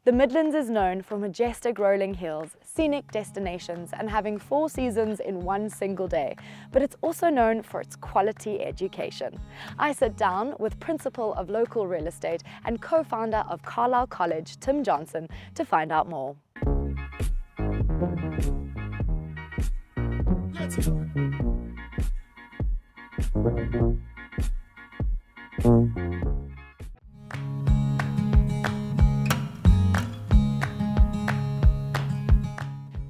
The Midlands is known for majestic rolling hills, scenic destinations, and having 4 seasons in one single day, but it's also known for its quality education. I sit down with Principal of Local Real Estate and co-founder of Carlyle College, Tim Johnson, to find out more. Let's go.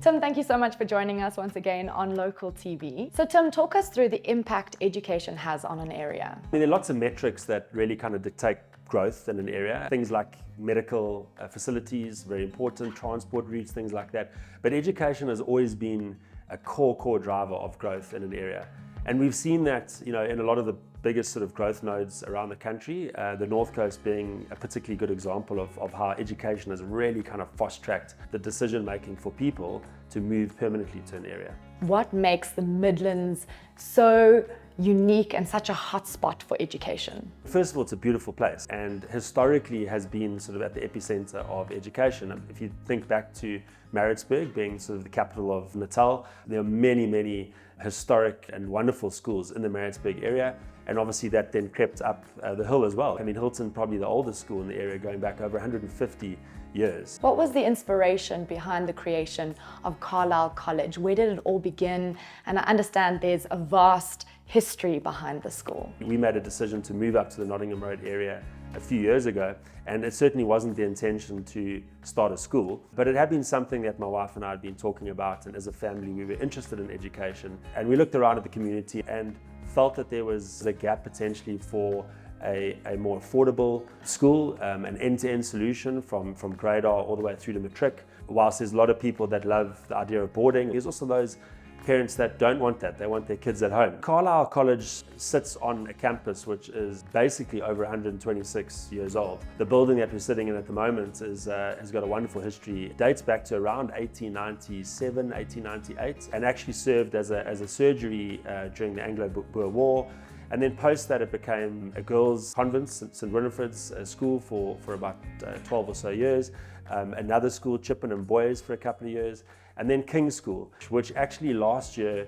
Tim, thank you so much for joining us once again on Local TV. So Tim, talk us through the impact education has on an area. There are lots of metrics that really kind of dictate growth in an area. Things like medical facilities, very important, transport routes, things like that. But education has always been a core driver of growth in an area. And we've seen that, in a lot of the biggest sort of growth nodes around the country, the North Coast being a particularly good example of how education has really kind of fast-tracked the decision-making for people to move permanently to an area. What makes the Midlands so unique and such a hotspot for education? First of all, it's a beautiful place and historically has been sort of at the epicenter of education. If you think back to Maritzburg being sort of the capital of Natal, there are many historic and wonderful schools in the Maritzburg area, and obviously that then crept up the hill as well. I mean, Hilton, probably the oldest school in the area, going back over 150 years. What was the inspiration behind the creation of Carlyle College? Where did it all begin? And I understand there's a vast history behind the school. We made a decision to move up to the Nottingham Road area a few years ago, and it certainly wasn't the intention to start a school, but it had been something that my wife and I had been talking about, and as a family we were interested in education, and we looked around at the community and felt that there was a gap potentially for a more affordable school, an end-to-end solution from grade R all the way through to matric. Whilst there's a lot of people that love the idea of boarding, there's also those parents that don't want that. They want their kids at home. Carlyle College sits on a campus which is basically over 126 years old. The building that we're sitting in at the moment has got a wonderful history. It dates back to around 1897, 1898, and actually served as a surgery during the Anglo-Boer War. And then post that it became a girls' convent, St Winifred's school for about 12 or so years, another school, Chippenham Boys, for a couple of years, and then King's School, which actually last year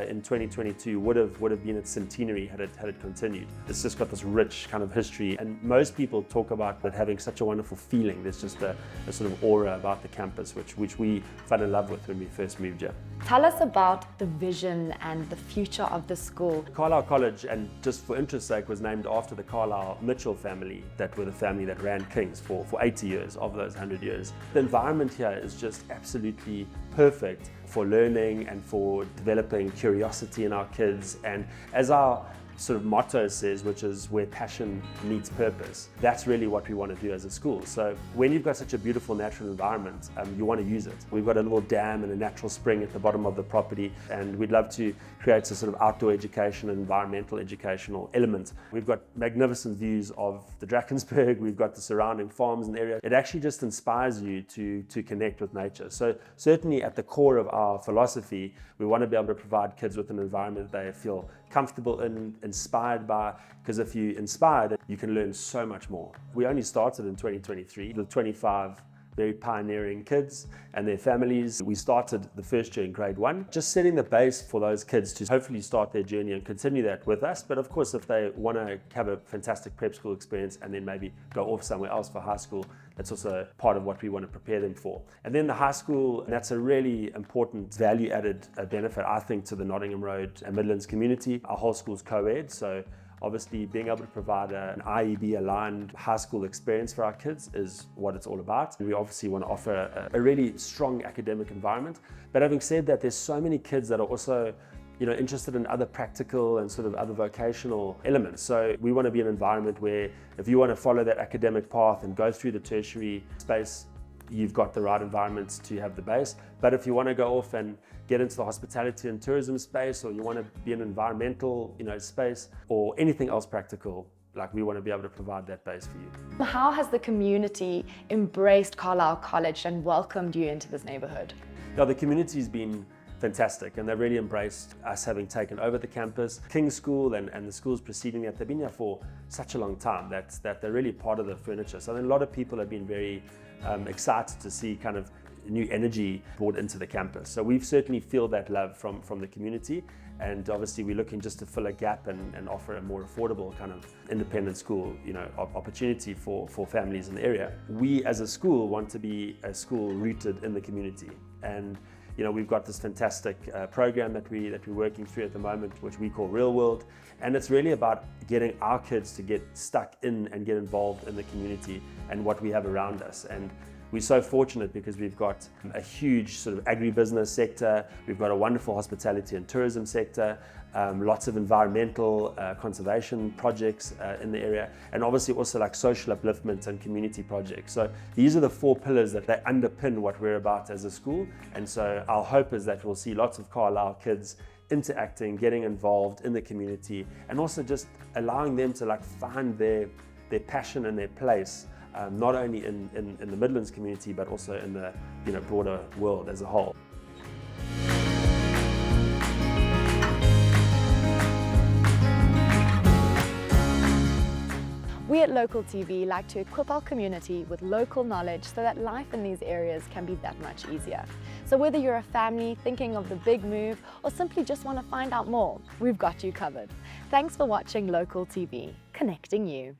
in 2022 would have been its centenary had it continued. It's just got this rich kind of history, and most people talk about it having such a wonderful feeling. There's just a sort of aura about the campus which we fell in love with when we first moved here. Tell us about the vision and the future of the school. Carlyle College, and just for interest's sake, was named after the Carlyle Mitchell family that were the family that ran King's for 80 years of those 100 years. The environment here is just absolutely perfect for learning and for developing curiosity in our kids, and as our sort of motto says, which is where passion meets purpose. That's really what we want to do as a school. So when you've got such a beautiful natural environment, you want to use it. We've got a little dam and a natural spring at the bottom of the property, and we'd love to create a sort of outdoor education and environmental educational element. We've got magnificent views of the Drakensberg, we've got the surrounding farms and area. It actually just inspires you to connect with nature. So certainly at the core of our philosophy, we want to be able to provide kids with an environment that they feel comfortable in, inspired by, because if you're inspired, you can learn so much more. We only started in 2023 with 25 very pioneering kids and their families. We started the first year in grade 1, just setting the base for those kids to hopefully start their journey and continue that with us. But of course, if they want to have a fantastic prep school experience and then maybe go off somewhere else for high school, that's also part of what we want to prepare them for. And then the high school, that's a really important value-added benefit, I think, to the Nottingham Road and Midlands community. Our whole school's co-ed, so obviously being able to provide an IEB-aligned high school experience for our kids is what it's all about. We obviously want to offer a really strong academic environment. But having said that, there's so many kids that are also interested in other practical and sort of other vocational elements. So we want to be an environment where if you want to follow that academic path and go through the tertiary space, you've got the right environments to have the base. But if you want to go off and get into the hospitality and tourism space, or you want to be an environmental space, or anything else practical, like we want to be able to provide that base for you. How has the community embraced Carlyle College and welcomed you into this neighborhood? Yeah, the community's been fantastic, and they've really embraced us having taken over the campus. King's School and the schools preceding that, they've been here for such a long time that they're really part of the furniture. So I think a lot of people have been very excited to see kind of new energy brought into the campus. So we've certainly feel that love from the community, and obviously we're looking just to fill a gap and offer a more affordable kind of independent school, opportunity for families in the area. We as a school want to be a school rooted in the community, and we've got this fantastic program that we're working through at the moment, which we call Real World, and it's really about getting our kids to get stuck in and get involved in the community and what we have around us. And we're so fortunate because we've got a huge sort of agribusiness sector, we've got a wonderful hospitality and tourism sector, lots of environmental conservation projects in the area, and obviously also like social upliftment and community projects. So these are the 4 pillars that they underpin what we're about as a school, and so our hope is that we'll see lots of Carlyle kids interacting, getting involved in the community, and also just allowing them to like find their passion and their place, not only in the Midlands community, but also in the broader world as a whole. We at Local TV like to equip our community with local knowledge so that life in these areas can be that much easier. So whether you're a family thinking of the big move or simply just want to find out more, we've got you covered. Thanks for watching Local TV, connecting you.